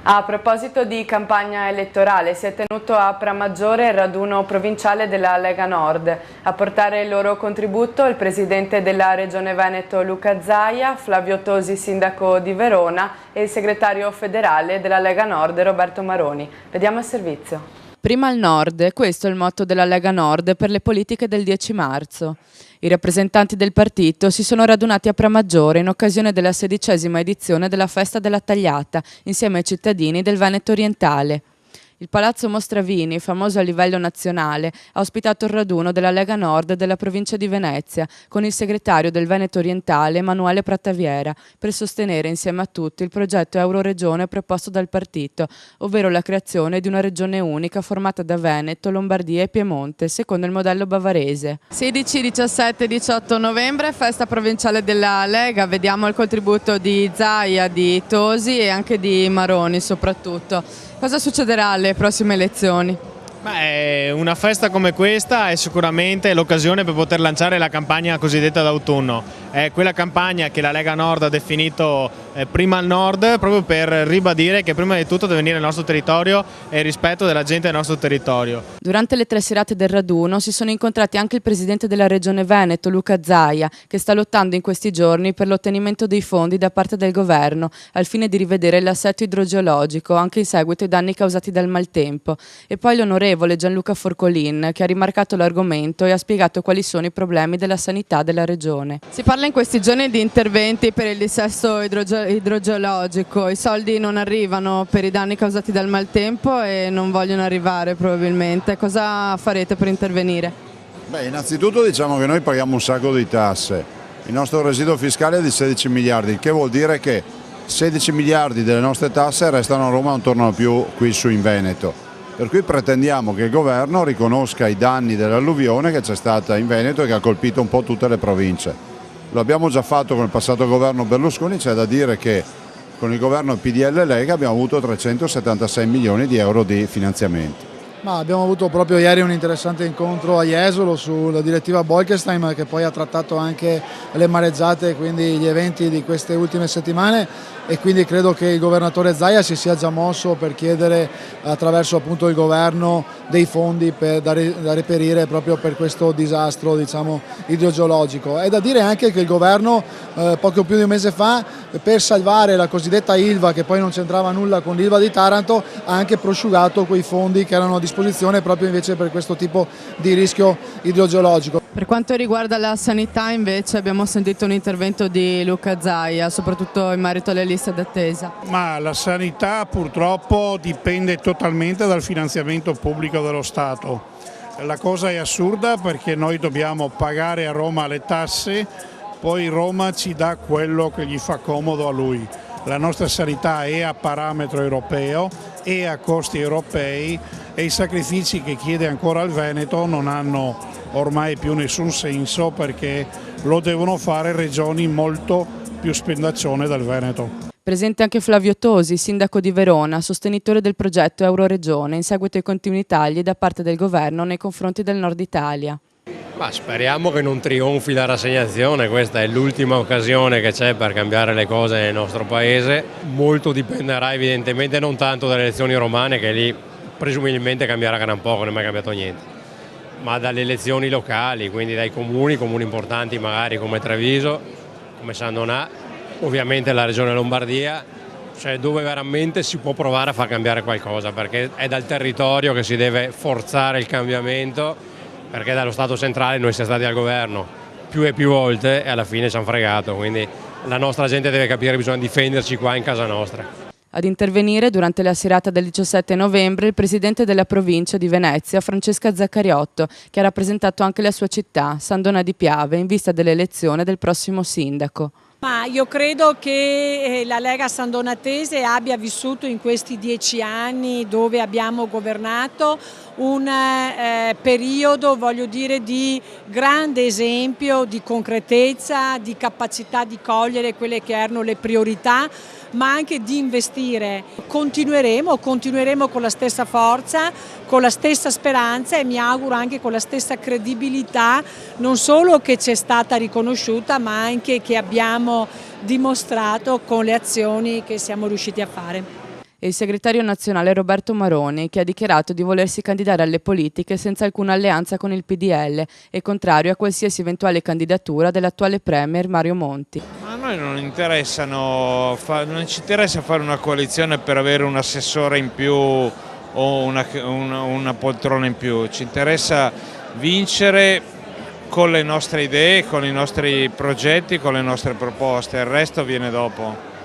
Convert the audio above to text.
A proposito di campagna elettorale, si è tenuto a Pramaggiore il raduno provinciale della Lega Nord. A portare il loro contributo il presidente della Regione Veneto Luca Zaia, Flavio Tosi, sindaco di Verona, e il segretario federale della Lega Nord Roberto Maroni. Vediamo il servizio. Prima al nord, questo è il motto della Lega Nord per le politiche del 10 marzo. I rappresentanti del partito si sono radunati a Pramaggiore in occasione della 16ª edizione della Festa della Tagliata, insieme ai cittadini del Veneto orientale. Il Palazzo Mostravini, famoso a livello nazionale, ha ospitato il raduno della Lega Nord della provincia di Venezia, con il segretario del Veneto orientale Emanuele Prattaviera, per sostenere insieme a tutti il progetto Euroregione proposto dal partito, ovvero la creazione di una regione unica formata da Veneto, Lombardia e Piemonte, secondo il modello bavarese. 16, 17 e 18 novembre, festa provinciale della Lega, vediamo il contributo di Zaia, di Tosi e anche di Maroni soprattutto. Cosa succederà alle prossime elezioni? Una festa come questa è sicuramente l'occasione per poter lanciare la campagna cosiddetta d'autunno. È quella campagna che la Lega Nord ha definito prima al nord, proprio per ribadire che prima di tutto deve venire il nostro territorio e il rispetto della gente del nostro territorio. Durante le 3 serate del raduno si sono incontrati anche il presidente della Regione Veneto, Luca Zaia, che sta lottando in questi giorni per l'ottenimento dei fondi da parte del governo, al fine di rivedere l'assetto idrogeologico, anche in seguito ai danni causati dal maltempo. E poi l'onorevole Gianluca Forcolin, che ha rimarcato l'argomento e ha spiegato quali sono i problemi della sanità della regione. Si parla in questi giorni di interventi per il dissesto idrogeologico, i soldi non arrivano per i danni causati dal maltempo e non vogliono arrivare probabilmente. Cosa farete per intervenire? Innanzitutto diciamo che noi paghiamo un sacco di tasse, il nostro residuo fiscale è di 16 miliardi, il che vuol dire che 16 miliardi delle nostre tasse restano a Roma e non tornano più qui su in Veneto. Per cui pretendiamo che il governo riconosca i danni dell'alluvione che c'è stata in Veneto e che ha colpito un po' tutte le province. Lo abbiamo già fatto con il passato governo Berlusconi, c'è da dire che con il governo PDL Lega abbiamo avuto 376 milioni di euro di finanziamenti. Abbiamo avuto proprio ieri un interessante incontro a Jesolo sulla direttiva Bolkestein, che poi ha trattato anche le mareggiate, quindi gli eventi di queste ultime settimane, e quindi credo che il governatore Zaia si sia già mosso per chiedere attraverso appunto il governo dei fondi da reperire proprio per questo disastro, diciamo, idrogeologico. È da dire anche che il governo poco più di un mese fa, per salvare la cosiddetta Ilva, che poi non c'entrava nulla con l'Ilva di Taranto, ha anche prosciugato quei fondi che erano a disposizione proprio invece per questo tipo di rischio idrogeologico. Per quanto riguarda la sanità invece abbiamo sentito un intervento di Luca Zaia, soprattutto in merito alle liste d'attesa. Ma la sanità purtroppo dipende totalmente dal finanziamento pubblico dello Stato. La cosa è assurda perché noi dobbiamo pagare a Roma le tasse, poi Roma ci dà quello che gli fa comodo a lui. La nostra sanità è a parametro europeo, è a costi europei e i sacrifici che chiede ancora il Veneto non hanno ormai più nessun senso perché lo devono fare regioni molto più spendaccione del Veneto. Presente anche Flavio Tosi, sindaco di Verona, sostenitore del progetto Euroregione, in seguito ai continui tagli da parte del governo nei confronti del nord Italia. Speriamo che non trionfi la rassegnazione, questa è l'ultima occasione che c'è per cambiare le cose nel nostro paese. Molto dipenderà evidentemente non tanto dalle elezioni romane, che lì presumibilmente cambierà gran poco, non è mai cambiato niente, ma dalle elezioni locali, quindi dai comuni importanti magari come Treviso, come San Donà, ovviamente la regione Lombardia, cioè dove veramente si può provare a far cambiare qualcosa, perché è dal territorio che si deve forzare il cambiamento, perché dallo Stato centrale noi siamo stati al governo più e più volte e alla fine ci hanno fregato, quindi la nostra gente deve capire che bisogna difenderci qua in casa nostra. Ad intervenire durante la serata del 17 novembre il presidente della provincia di Venezia, Francesca Zaccariotto, che ha rappresentato anche la sua città, San Donà di Piave, in vista dell'elezione del prossimo sindaco. Io credo che la Lega Sandonatese abbia vissuto in questi 10 anni dove abbiamo governato un periodo, voglio dire, di grande esempio, di concretezza, di capacità di cogliere quelle che erano le priorità, ma anche di investire. Continueremo con la stessa forza, con la stessa speranza e mi auguro anche con la stessa credibilità, non solo che ci è stata riconosciuta, ma anche che abbiamo dimostrato con le azioni che siamo riusciti a fare. e il segretario nazionale Roberto Maroni, che ha dichiarato di volersi candidare alle politiche senza alcuna alleanza con il PDL e contrario a qualsiasi eventuale candidatura dell'attuale premier Mario Monti. A noi non ci interessa fare una coalizione per avere un assessore in più o una poltrona in più, ci interessa vincere con le nostre idee, con i nostri progetti, con le nostre proposte, il resto viene dopo.